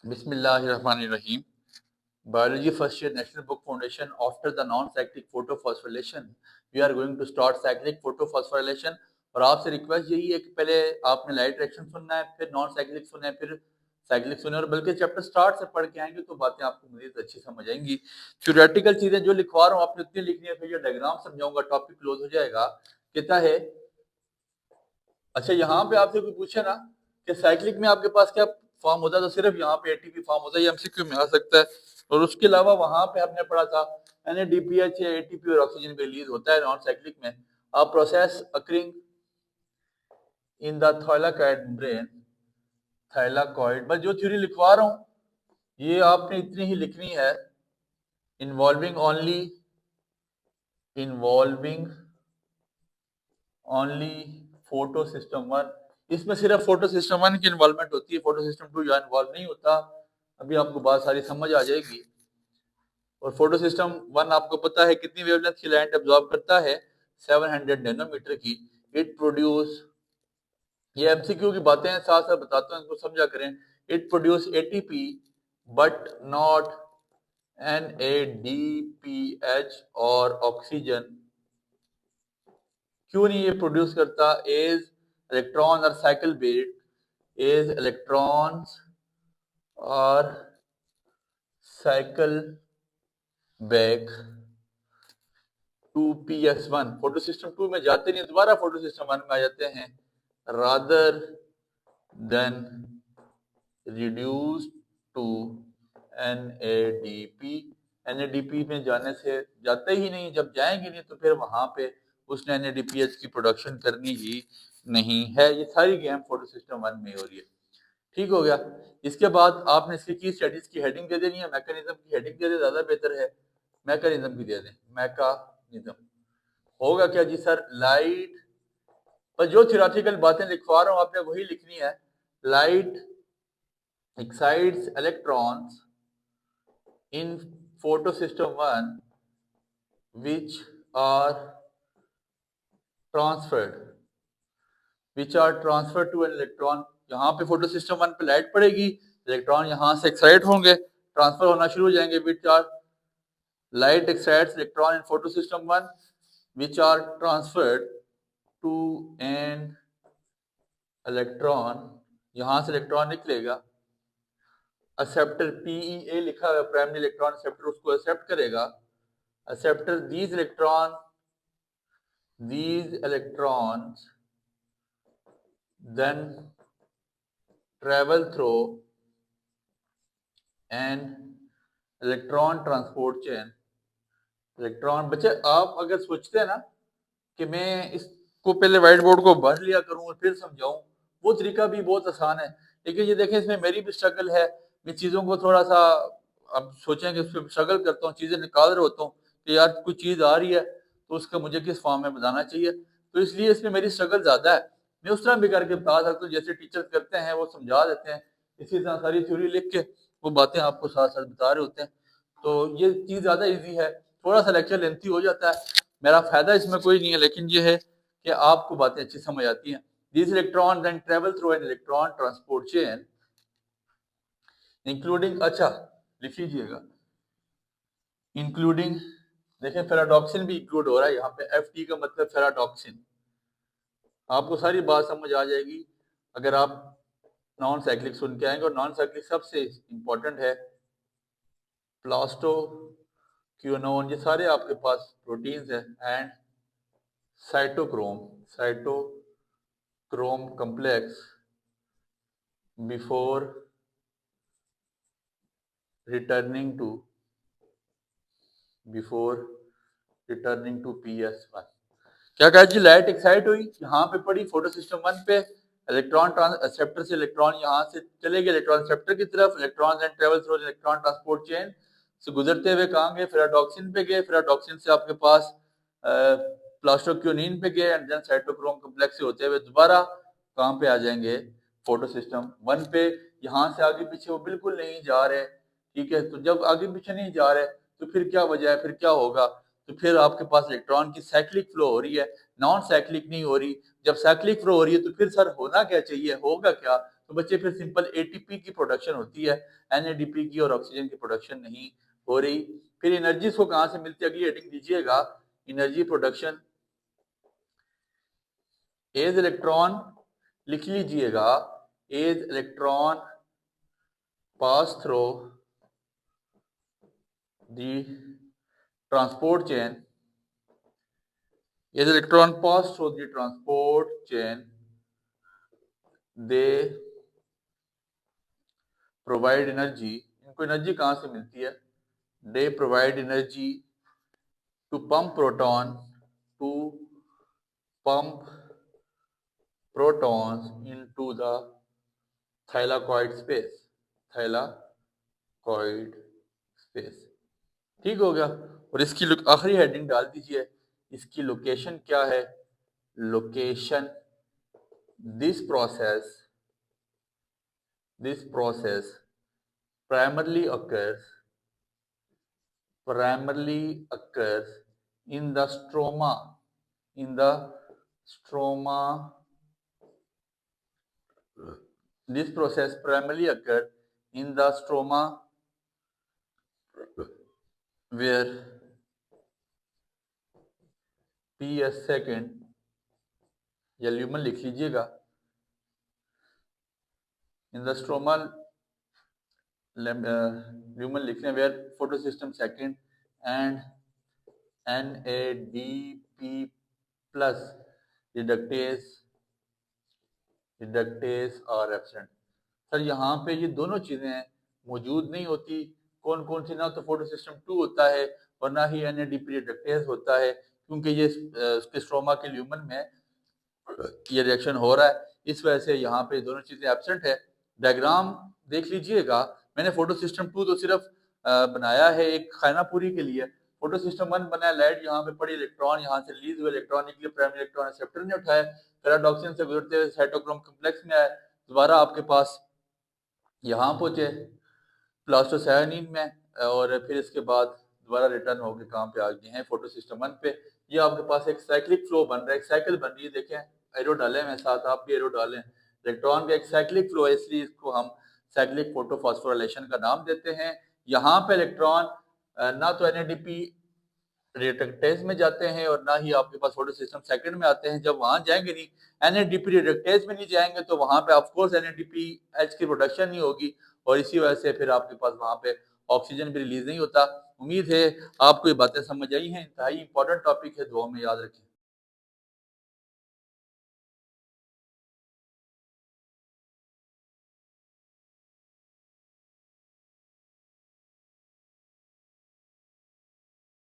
Bismillahirrahmanirrahim. Biology first year National Book Foundation. After the non-cyclic photophosphorylation, we are going to start cyclic photophosphorylation. और आपसे request यही है कि पहले आपने लाइट रिएक्शन सुनना है, फिर नॉन साइक्लिक सुनना है, फिर साइक्लिक सुनना है, और बल्कि चैप्टर स्टार्ट से पढ़ के आएंगे तो बातें आपको मजीद अच्छी समझ आएंगी। थ्योरेटिकल चीजें जो लिखवा रहा हूँ आपने उतनी लिखनी है, फिर ये डायग्राम समझाऊंगा, टॉपिक क्लोज हो जाएगा। कितना है? अच्छा, यहाँ पे आपसे कोई पूछे ना कि साइक्लिक में आपके पास क्या फॉर्म होता है, तो सिर्फ यहाँ पे एटीपी फॉर्म होता है, ये एमसीक्यू में आ सकता है। और उसके अलावा वहां पे हमने पढ़ा था NADPH एटीपी और ऑक्सीजन रिलीज होता है नॉन साइक्लिक में। अब process occurring in the thylakoid membrane, thylakoid, बस जो थ्योरी लिखवा रहा हूँ ये आपने इतनी ही लिखनी है। इन्वॉल्विंग ओनली फोटो सिस्टम 1, इसमें सिर्फ फोटो सिस्टम 1 की इन्वॉल्वमेंट होती है, फोटो सिस्टम 2 यहाँ इन्वॉल्व नहीं होता। अभी आपको बात सारी समझ आ जाएगी। और फोटो सिस्टम 1 आपको पता है कितनी वेवलेंथ की लाइट एब्जॉर्ब करता है, 700 नैनोमीटर की। इट प्रोड्यूस, ये एमसीक्यू की बातें हैं, साथ साथ बताता हूँ, इनको समझा करें। It produce ATP but not NADPH और ऑक्सीजन। क्यों नहीं ये प्रोड्यूस करता? As electron are cycle back, as electrons are cycle back to PS1, photo system 2 में जाते नहीं, दोबारा फोटो सिस्टम 1 में आ जाते हैं। Rather than reduce to NADP में जाने से जाते ही नहीं, जब जाएंगे नहीं तो फिर वहां पे उसने NADPH की प्रोडक्शन करनी ही नहीं है। ये सारी गेम फोटो सिस्टम 1 में हो रही है। ठीक हो गया। इसके बाद आपने इसकी की स्टडीज की हेडिंग दे देनी है, मैकेनिज्म की हेडिंग दे दे, ज्यादा बेहतर है। मैकेनिज्म की दे दें, मैकेनिज्म होगा क्या जी सर? लाइट पर जो थ्योरेटिकल बातें लिखवा रहा हूं आपने वही लिखनी है। Light excites electrons in photo system 1 which are transferred to an electron। यहाँ पे फोटो सिस्टम 1 पे लाइट पड़ेगी, इलेक्ट्रॉन यहाँ से एक्साइट होंगे, ट्रांसफर होना शुरू हो जाएंगे। which are light excites electron in photosystem 1 which are transferred to an electron, यहाँ से इलेक्ट्रॉन निकलेगा, एक्सेप्टर PEA लिखा हुआ प्राइमरी इलेक्ट्रॉन एक्सेप्टर, उसको एक्सेप्ट करेगा। Acceptor these electrons then travel through an electron transport chain। Electron बच्चे आप अगर सोचते हैं ना कि मैं इसको पहले व्हाइट बोर्ड को भर लिया करूं और फिर समझाऊं, वो तरीका भी बहुत आसान है। लेकिन ये देखें, इसमें मेरी भी स्ट्रगल है, मैं चीज़ों को थोड़ा सा, अब सोचें कि उस पर स्ट्रगल करता हूँ, चीज़ें निकाल रहा होता हूँ कि यार कोई चीज़ आ रही है तो उसका मुझे किस फॉर्म में बताना चाहिए, तो इसलिए इसमें मेरी स्ट्रगल ज़्यादा है। मैं उस तरह भी करके बता सकता हूँ जैसे टीचर्स करते हैं, वो समझा देते हैं, इसी तरह सारी थ्योरी लिख के वो बातें आपको साथ साथ बता रहे होते हैं। तो ये चीज़ ज़्यादा ईजी है, थोड़ा सा लेक्चर लेंथी हो जाता है, मेरा फायदा इसमें कोई नहीं है, लेकिन ये है कि आपको बातें अच्छी समझ आती हैं। These electrons then travel through an electron transport chain including, अच्छा लिख लीजिएगा, इंक्लूडिंग, देखें फेराडॉक्सिन भी इंक्लूड हो रहा है यहाँ पे, FT का मतलब फेराडॉक्सिन। आपको सारी बात समझ आ जाएगी अगर आप नॉन साइक्लिक सुन के आएंगे। और नॉन साइक्लिक सबसे इंपॉर्टेंट है प्लास्टोक्विनोन, ये सारे आपके पास प्रोटीन्स हैं, and cytochrome complex before returning to PS1। क्या कहा जी? लाइट एक्साइट हुई, यहाँ पे पड़ी फोटो सिस्टम 1 पे, इलेक्ट्रॉन एक्सेप्टर से इलेक्ट्रॉन यहाँ से चले गए इलेक्ट्रॉन एक्सेप्टर की तरफ, electron and travel through electron transport chain से गुजरते हुए कहाँ गए? फेराडॉक्सिन पे गए, फेराडॉक्सिन से आपके पास प्लास्टोक्विनोन पे गए, एंड देन साइटोक्रोम कॉम्प्लेक्स से होते हुए दोबारा कहाँ पे आ जाएंगे? फोटो सिस्टम 1 पे। यहाँ से आगे पीछे वो बिल्कुल नहीं जा रहे, ठीक है। तो जब आगे पीछे नहीं जा रहे तो फिर क्या वजह है, फिर क्या होगा? तो फिर आपके पास इलेक्ट्रॉन की साइक्लिक फ्लो हो रही है, नॉन साइक्लिक नहीं हो रही। जब साइक्लिक फ्लो हो रही है तो फिर सर होना क्या चाहिए, होगा क्या? तो बच्चे फिर सिंपल एटीपी की प्रोडक्शन होती है, एनएडीपी की और ऑक्सीजन की प्रोडक्शन नहीं हो रही। फिर एनर्जी को कहाँ से मिलती है, अगली हेडिंग दीजिएगा, एनर्जी प्रोडक्शन एज इलेक्ट्रॉन, लिख लीजिएगा, as electron pass through the transport chain, as electron pass through the transport chain, they provide energy। इनको एनर्जी कहाँ से मिलती है, they provide energy to pump proton, to pump protons into the thylakoid space, thylakoid space। ठीक हो गया। और इसकी आखिरी हेडिंग डाल दीजिए, इसकी लोकेशन क्या है, location, this process primarily occurs in the stroma, this process primarily occurs in the stroma where ps second, या ल्यूमन लिख लीजिएगा, इन द स्ट्रोमा, ल्यूमन लिखने where photosystem second and NADP plus reductase are absent। Sir यहाँ पे ये दोनों चीजें मौजूद नहीं होती, कौन कौन सी, ना तो फोटोसिस्टम 2 होता है और ना ही NADP रिडक्टेज होता है, क्योंकि ये उसके स्ट्रोमा के ल्यूमन में ये रिएक्शन हो रहा है, इस वजह से यहाँ पे दोनों चीजें एब्सेंट है। डायग्राम देख लीजिएगा, मैंने फोटो सिस्टम 2 तो सिर्फ बनाया है एक खानापुरी के लिए, फोटो सिस्टम 1 बनाया, लाइट यहाँ पे पड़ी, इलेक्ट्रॉन यहाँ से रिलीज हुए, इलेक्ट्रॉन निकले, प्राइमरी इलेक्ट्रॉन रिसेप्टर ने उठाया, पैराडॉक्सिन से गुजरते हुए साइटोक्रोम कॉम्प्लेक्स में आए, दोबारा आपके पास यहाँ पहुंचे प्लास्टोसायनिन में, और फिर इसके बाद दोबारा रिटर्न होकर कहाँ पे आ गए हैं, फोटो सिस्टम 1 पे। ये आपके पास एक साइक्लिक फ्लो बन रहा है, एक साइकिल बन रही है, देखें एरो डाले हैं साथ, आप भी एरो डालें, इलेक्ट्रॉन का एक साइक्लिक फ्लो है, इसलिए इसको हम साइक्लिक फोटोफॉस्फोराइलेशन का नाम देते हैं। यहाँ पे इलेक्ट्रॉन ना तो NADP रिडक्टेज में जाते हैं और ना ही आपके पास फोटो सिस्टम सेकंड में आते हैं, जब वहां जाएंगे नहीं, NADP रिडक्टेज में नहीं जाएंगे तो वहां पे ऑफ कोर्स NADPH की प्रोडक्शन नहीं होगी, और इसी वजह से फिर आपके पास वहां पे ऑक्सीजन भी रिलीज नहीं होता। उम्मीद है आपको ये बातें समझ आई हैं, इंतहाई इंपॉर्टेंट टॉपिक है, दुआ में याद रखें।